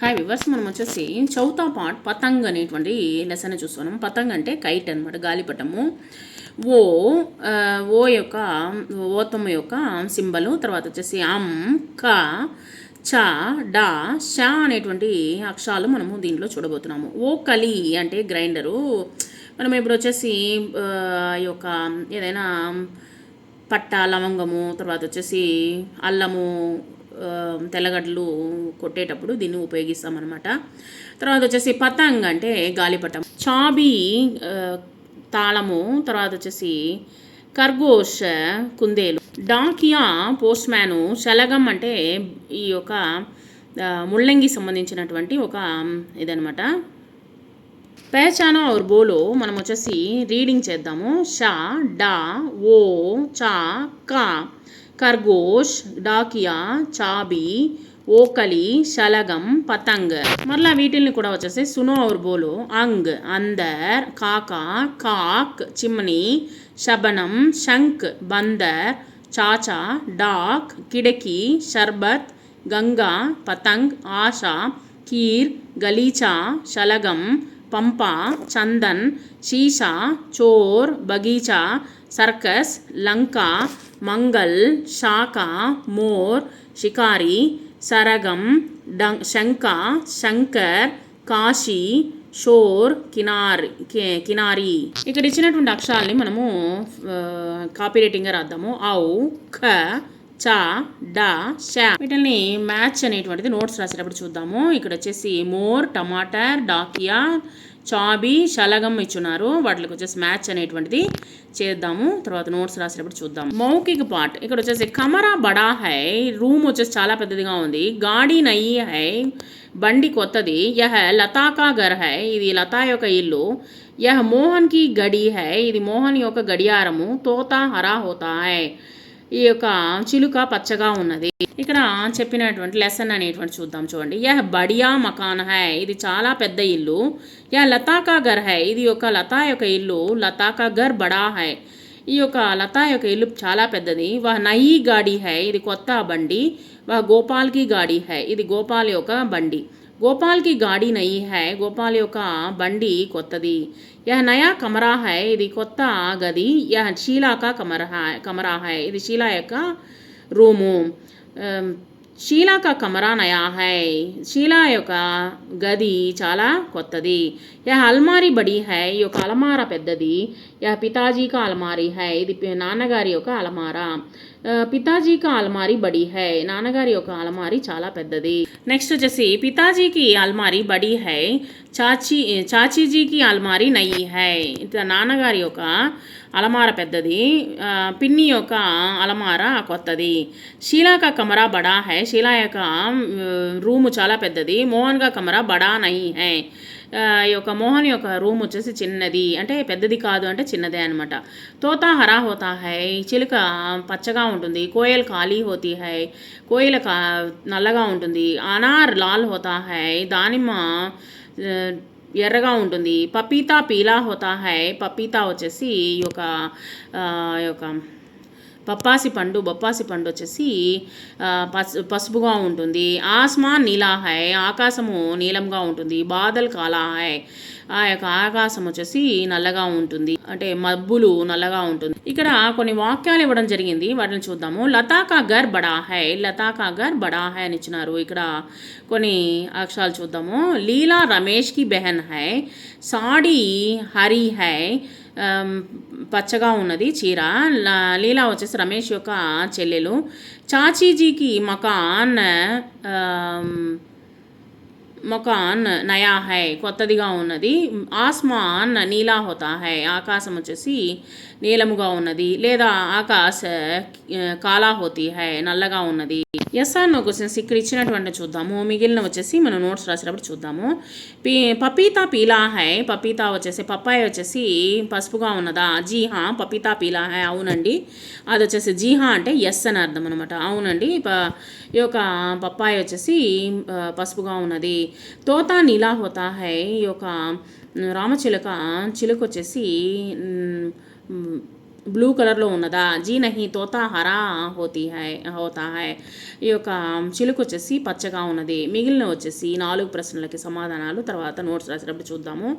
Hi viewers, మనం వచ్చేసి Chowta part పతంగ్ అనేటువంటి లెసన్ చూస్తున్నాం. పతంగ్ అంటే కైట్ అనమాట, గాలిపటము. ఓ ఓ యొక్క ఓతమ్మ యొక్క సింబలు. తర్వాత వచ్చేసి క చ డా ష అనేటువంటి అక్షరాలు మనము దీంట్లో చూడబోతున్నాము. ఓ కలి అంటే గ్రైండరు. మనం ఇప్పుడు వచ్చేసి ఈ యొక్క ఏదైనా పట్ట, లవంగము, తర్వాత వచ్చేసి అల్లము, తెల్లగడ్డలు కొట్టేటప్పుడు దీన్ని ఉపయోగిస్తామన్నమాట. తర్వాత వచ్చేసి పతంగ్ అంటే గాలిపటం. చాబీ తాళము. తర్వాత వచ్చేసి ఖర్గోష్ కుందేలు. Dakiya post man. శలగం అంటే ఈ యొక్క ముళ్ళంగి సంబంధించినటువంటి ఒక ఇదనమాట. పెహచానో ఔర్ బోలో మనం వచ్చేసి రీడింగ్ చేద్దాము. షా డా ఓ చా కా ఖర్గోష్, డాకియా, చాబీ, ఓకలి, శలగం, పతంగ్. మరలా వీటిల్ని కూడా వచ్చేసి సునో ఔర్ బోలో. అంగ్ అందర్, కాకా కాక్, చిమ్నీ, శబనం శంక్, బందర్, చాచా డాక్, కిడకి షర్బత్, గంగా పతంగ్, ఆశా కీర్, గలీచా శలగం, పంపా చందన్, శీషా చోర్, బగీచా సర్కస్, లంకా మంగల్, శాఖ మోర్, షికారి, సరగం, శంక శంకర్, కాశీ షోర్, కినారి. ఇక్కడ ఇచ్చినటువంటి అక్షరాల్ని మనము కాపీ రైటింగ్గా రాద్దాము. ఔ ఖ చ డా ష. వీటిని మ్యాచ్ అనేటువంటిది నోట్స్ రాసేటప్పుడు చూద్దాము. ఇక్కడ వచ్చేసి మోర్, టమాటర్, డాకియా, చాబీ, శలగం ఇచ్చున్నారు. వాటికి వచ్చేసి మ్యాచ్ అనేటువంటిది చేద్దాము. తర్వాత నోట్స్ రాసేటప్పుడు చూద్దాం. మౌఖిక పార్ట్ ఇక్కడ వచ్చేసి కమరా బడా హై. రూమ్ వచ్చేసి చాలా పెద్దదిగా ఉంది. గాడి నయి హై. బండి కొత్తది. యహ లతాకా గర్ హై. ఇది లతా యొక్క ఇల్లు. యహ మోహన్ కి గడి హై. ఇది మోహన్ యొక్క గడియారము. తోతా హరా హోతా హై. ఈ యొక్క చిలుక పచ్చగా ఉన్నది. ఇక్కడ చెప్పినటువంటి లెసన్ అనేటువంటి చూద్దాం. చూడండి. యహ్ బడియా మకాన్ హై. ఇది చాలా పెద్ద ఇల్లు. యహ్ లతాకా గర్ హై. ఇది యొక్క లతా యొక్క ఇల్లు. లతాకా గర్ బడా హై. ఈ యొక్క లతా యొక్క ఇల్లు చాలా పెద్దది. వహ్ నయీ గాడి హై. ఇది కొత్త బండి. వహ్ గోపాల్ కి గాడి హై. ఇది గోపాల్ యొక్క బండి. గోపాల్ కి గాడి నయీ హై. గోపాల్ యొక్క బండి కొత్తది. యహ్ నయా కమరా హై. ఇది కొత్త గది. యహ్ షీలా కా కమరా హై. ఇది షీలా యొక్క రూము. షీలా కా కమరా నయా హై. షీలా యొక్క గది చాలా కొత్తది. యహ్ అల్మారీ బడి హై. ఈ యొక్క అలమార పెద్దది. యహ్ పితాజీ కా అల్మారీ హై. ఇది నాన్నగారి యొక్క అలమార. పితాజీ కా అల్మారీ బడి హై. నాన్నగారి యొక్క అలమారీ చాలా పెద్దది. నెక్స్ట్ వచ్చేసి పితాజీకి అల్మారీ బడి హై. చాచీజీకి అల్మారీ నయి హై. నాన్నగారి యొక్క అలమార పెద్దది. పిన్ని యొక్క అలమార కొత్తది. షీలా కా కమరా బడా హై. షీలా యొక్క రూము చాలా పెద్దది. మోహన్ కా కమరా బడా నయి హై. ఈ యొక్క మోహన్ యొక్క రూమ్ వచ్చేసి చిన్నది. అంటే పెద్దది కాదు, అంటే చిన్నదే అనమాట. తోతా హరా హోతా హై. చిలుక పచ్చగా ఉంటుంది. కోయల్ కాళీ హోతీ హై. కోయిల నల్లగా ఉంటుంది. అనార్ లాల్ హోతా హై. దానిమ్మ ఎర్రగా ఉంటుంది. పపీతా పీలా హోతా హై. పపీతా వచ్చేసి ఈ యొక్క బొప్పాసి పండు వచ్చేసి పసుపుగా ఉంటుంది. ఆస్మాన్ నీలా హై. ఆకాశము నీలంగా ఉంటుంది. బాదల్ కాలా హై. ఆ యొక్క ఆకాశం వచ్చేసి నల్లగా ఉంటుంది, అంటే మబ్బులు నల్లగా ఉంటుంది. ఇక్కడ కొన్ని వాక్యాలు ఇవ్వడం జరిగింది, వాటిని చూద్దాము. లతాకా గర్ బడా హై. లతాకా గర్ బడా హై అని ఇచ్చినారు. ఇక్కడ కొన్ని అక్షరాలు చూద్దాము. లీలా రమేష్ కి బెహన్ హై. సాడీ హరి హై. పచ్చగా ఉన్నది చీర. లీలా వచ్చేసి రమేష్ యొక్క చెల్లెలు. చాచీజీకి మకాన్ నయా హై. కొత్తదిగా ఉన్నది. ఆస్మాన్ నీలా హోతా హై. ఆకాశం వచ్చేసి నీలముగా ఉన్నది, లేదా ఆకాశ కాలా హోతీ హై. నల్లగా ఉన్నది. ఎస్ ఆర్ నో క్వశ్చన్స్ ఇక్కడ ఇచ్చినటువంటి చూద్దాము. మిగిలిన వచ్చేసి మనం నోట్స్ రాసేటప్పుడు చూద్దాము. పపీతా పీలా హై. పపీతా వచ్చేసి పప్పాయ వచ్చేసి పసుపుగా ఉన్నదా? జీహా పపీతా పీలా హై. అవునండి. అది వచ్చేసి జీహా అంటే ఎస్ అని అర్థం అనమాట. అవునండి, ఈ యొక్క పప్పాయ వచ్చేసి పసుపుగా ఉన్నది. తోతా నీలా హోతా హై. ఈ యొక్క రామచిలుక చిలుక వచ్చేసి బ్లూ కలర్లో ఉన్నదా? జీ నహీ తోతా హరా హోతా హై. ఈ యొక్క చిలుక వచ్చేసి పచ్చగా ఉన్నది. మిగిలిన వచ్చేసి 4 ప్రశ్నలకి సమాధానాలు తర్వాత నోట్స్ రాసేటప్పుడు చూద్దాము.